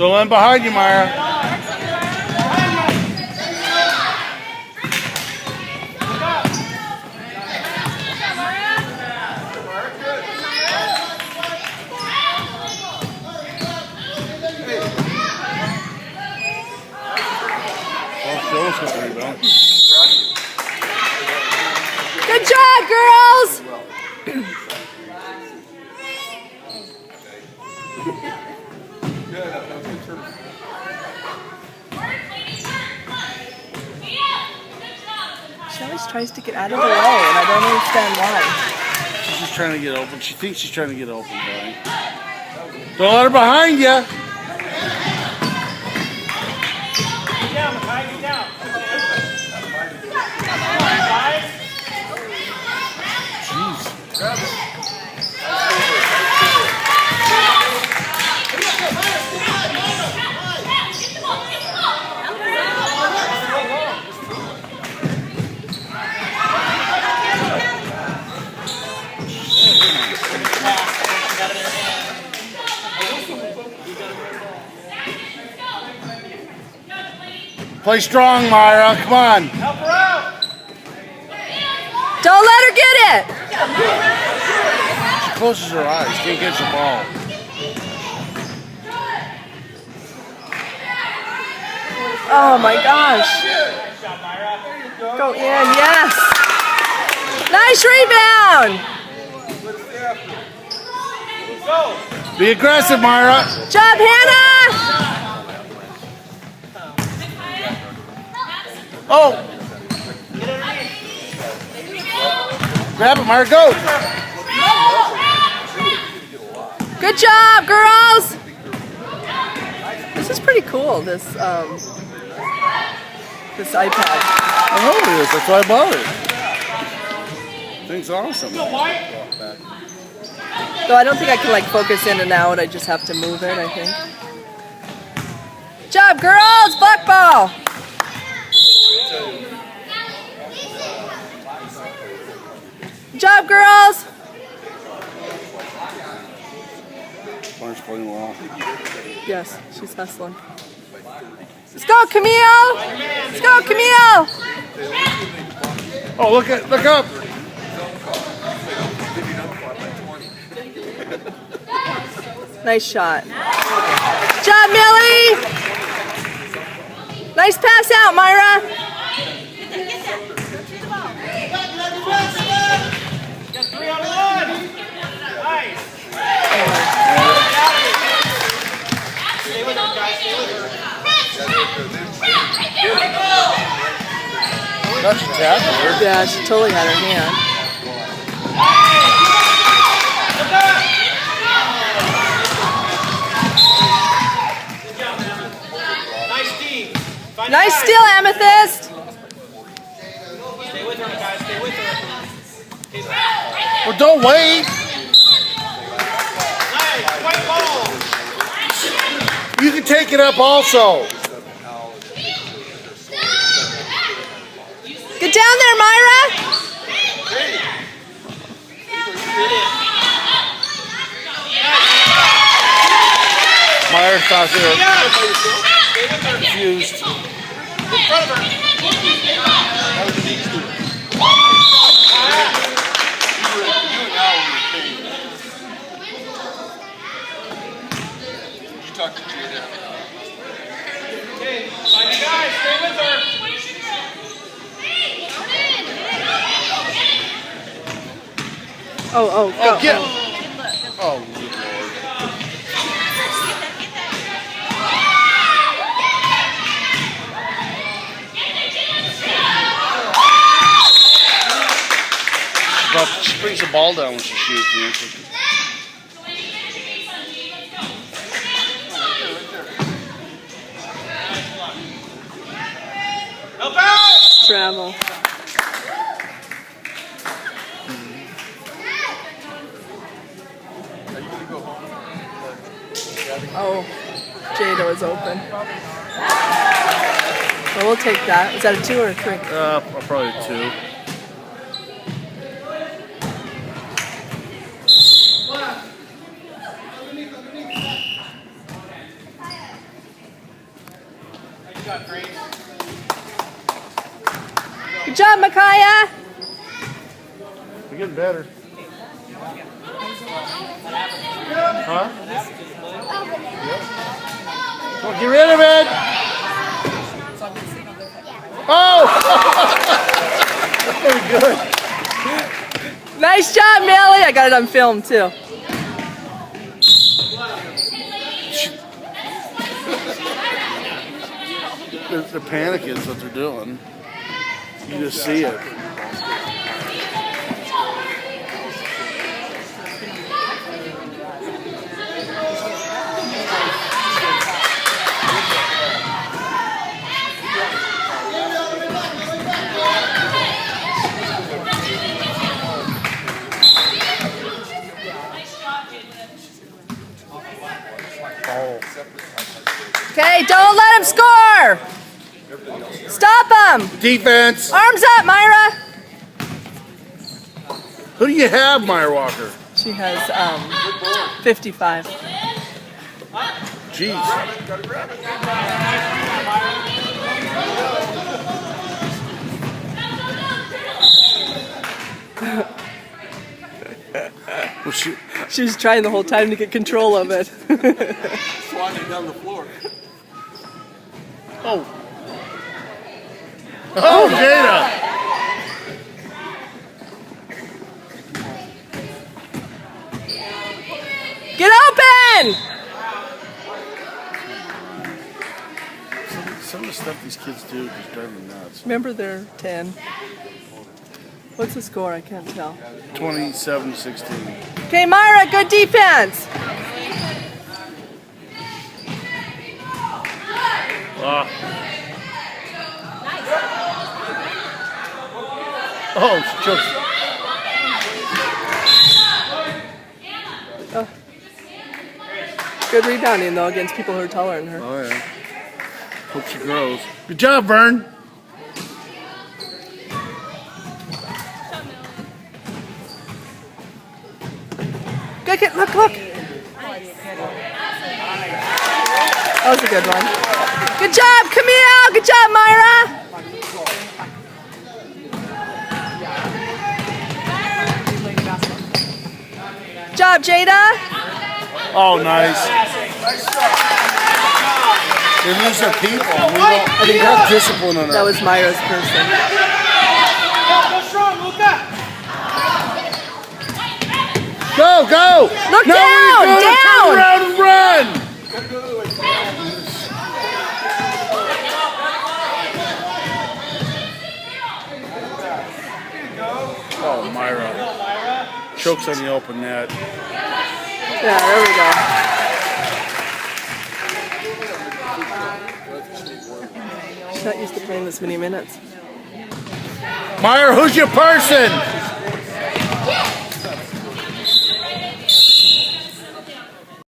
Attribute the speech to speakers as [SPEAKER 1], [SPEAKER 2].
[SPEAKER 1] Don't let him behind you, Myra.
[SPEAKER 2] Good job, girls! She always tries to get out of the way, and I don't understand why.
[SPEAKER 1] She's just trying to get open. She thinks she's trying to get open, buddy. Don't let her behind you. Play strong, Myra. Come on.
[SPEAKER 3] Help her out.
[SPEAKER 2] Don't let her get it.
[SPEAKER 1] She closes her eyes. Can't get the ball.
[SPEAKER 2] Oh my gosh. Go in, yes. Nice rebound.
[SPEAKER 1] Be aggressive, Myra.
[SPEAKER 2] Job, Hannah.
[SPEAKER 1] Oh! Grab it, Myra, go!
[SPEAKER 2] Good job, girls! This is pretty cool, this iPad.
[SPEAKER 1] I know it is, that's why I bought it. Thing's awesome.
[SPEAKER 2] Though I don't think I can like focus in and out, I just have to move it, I think. Good job, girls! Black ball! Good job, girls!
[SPEAKER 1] Barnes playing well.
[SPEAKER 2] Yes, she's hustling. Let's go, Camille! Let's go, Camille!
[SPEAKER 1] Oh, look up!
[SPEAKER 2] Nice shot. Good job, Millie! Nice pass out, Myra!
[SPEAKER 3] Got 3 on 1. Nice. Stay with her, guys. Stay with her.
[SPEAKER 1] That's a tackle.
[SPEAKER 2] Yeah, she totally had her hand. Nice steal, Amethyst!
[SPEAKER 3] Stay with her, guys. Stay with her.
[SPEAKER 1] Well, don't wait.
[SPEAKER 3] Nice. White ball.
[SPEAKER 1] You can take it up also.
[SPEAKER 2] Get down there, Myra!
[SPEAKER 1] Myra's not there. Confused.
[SPEAKER 3] In front of her.
[SPEAKER 4] You talk to Jada.
[SPEAKER 3] Okay, find the guys. Stay with her.
[SPEAKER 2] Oh, go.
[SPEAKER 1] Oh, get him. Oh, Lord. She brings the ball down when she shoots.
[SPEAKER 3] Help out!
[SPEAKER 2] Travel. Oh, Jada was open. Well, we'll take that. Is that a 2 or a 3?
[SPEAKER 1] Probably a 2.
[SPEAKER 2] Good job, Micaiah.
[SPEAKER 1] We're getting better. Huh? Come on, get rid of it! Oh! That's pretty good.
[SPEAKER 2] Nice job, Millie. I got it on film, too.
[SPEAKER 1] They're panicking, is what they're doing. You just see it.
[SPEAKER 2] Okay, don't let him score. Stop him.
[SPEAKER 1] Defense.
[SPEAKER 2] Arms up, Myra.
[SPEAKER 1] Who do you have, Meyer Walker?
[SPEAKER 2] She has 55.
[SPEAKER 1] Jeez. Well,
[SPEAKER 2] She was trying the whole time to get control of it.
[SPEAKER 3] Swatting down the floor.
[SPEAKER 1] oh. Oh, Jada.
[SPEAKER 2] Get open!
[SPEAKER 1] Some of the stuff these kids do just drive me nuts.
[SPEAKER 2] Remember they're 10. What's the score? I can't tell.
[SPEAKER 1] 27-16.
[SPEAKER 2] Okay, Myra, good defense.
[SPEAKER 1] Oh, she chokes.
[SPEAKER 2] Oh. Good rebounding, though, against people who are taller than her.
[SPEAKER 1] Oh, yeah. Hope she grows. Good job, Vern.
[SPEAKER 2] Good, look. That was a good one. Good job, Camille. Good job, Myra. Good job, Jada.
[SPEAKER 1] Oh, nice. They lose their people. I think that's discipline on
[SPEAKER 2] That was Myra's person.
[SPEAKER 3] Go strong, Luca.
[SPEAKER 1] Go!
[SPEAKER 2] Look
[SPEAKER 1] no,
[SPEAKER 2] down!
[SPEAKER 1] Turn around and run! Oh, Myra. Chokes on the open net.
[SPEAKER 2] Yeah, there we go. She's not used to playing this many minutes.
[SPEAKER 1] Meyer, who's your person?